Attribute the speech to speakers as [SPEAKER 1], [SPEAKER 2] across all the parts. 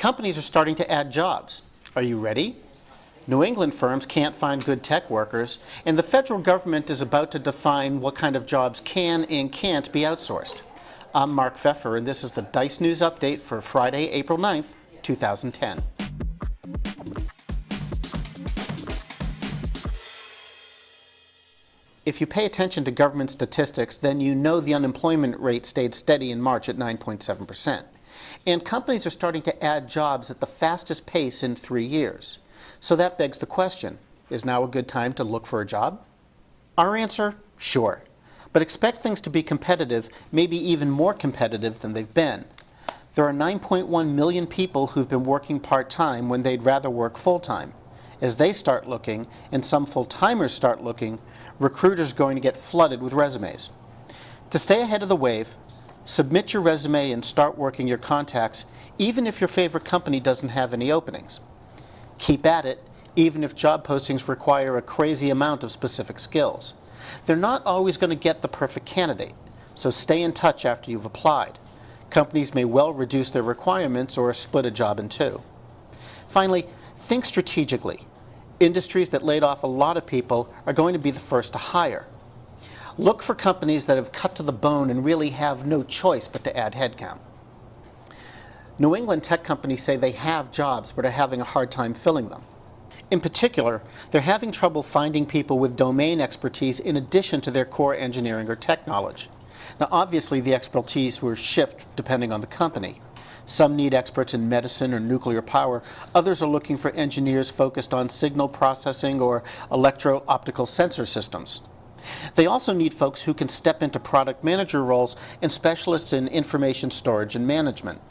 [SPEAKER 1] Companies are starting to add jobs. Are you ready? New England firms can't find good tech workers, and the federal government is about to define what kind of jobs can and can't be outsourced. I'm Mark Pfeffer, and this is the Dice News Update for Friday, April 9th, 2010. If you pay attention to government statistics, then you know the unemployment rate stayed steady in March at 9.7%. And companies are starting to add jobs at the fastest pace in 3 years. So that begs the question, is now a good time to look for a job? Our answer, sure. But expect things to be competitive, maybe even more competitive than they've been. There are 9.1 million people who've been working part-time when they'd rather work full-time. As they start looking, and some full-timers start looking, recruiters are going to get flooded with resumes. To stay ahead of the wave, submit your resume and start working your contacts, even if your favorite company doesn't have any openings. Keep at it, even if job postings require a crazy amount of specific skills. They're not always going to get the perfect candidate, so stay in touch after you've applied. Companies may well reduce their requirements or split a job in two. Finally, think strategically. Industries that laid off a lot of people are going to be the first to hire. Look for companies that have cut to the bone and really have no choice but to add headcount. New England tech companies say they have jobs but are having a hard time filling them. In particular, they're having trouble finding people with domain expertise in addition to their core engineering or tech knowledge. Now, obviously, the expertise will shift depending on the company. Some need experts in medicine or nuclear power. Others are looking for engineers focused on signal processing or electro-optical sensor systems. They also need folks who can step into product manager roles and specialists in information storage and management.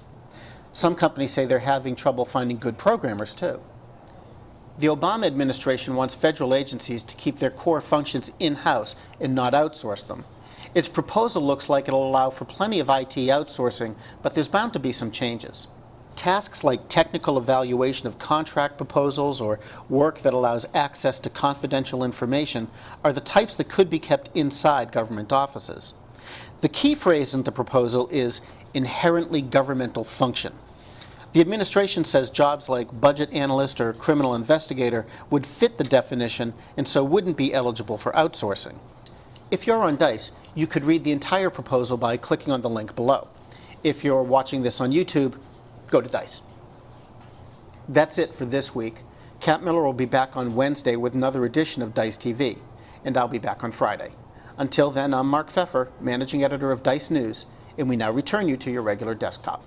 [SPEAKER 1] Some companies say they're having trouble finding good programmers, too. The Obama administration wants federal agencies to keep their core functions in-house and not outsource them. Its proposal looks like it'll allow for plenty of IT outsourcing, but there's bound to be some changes. Tasks like technical evaluation of contract proposals or work that allows access to confidential information are the types that could be kept inside government offices. The key phrase in the proposal is inherently governmental function. The administration says jobs like budget analyst or criminal investigator would fit the definition and so wouldn't be eligible for outsourcing. If you're on Dice, you could read the entire proposal by clicking on the link below. If you're watching this on YouTube, go to Dice. That's it for this week. Kat Miller will be back on Wednesday with another edition of Dice TV, and I'll be back on Friday. Until then, I'm Mark Pfeffer, Managing Editor of Dice News, and we now return you to your regular desktop.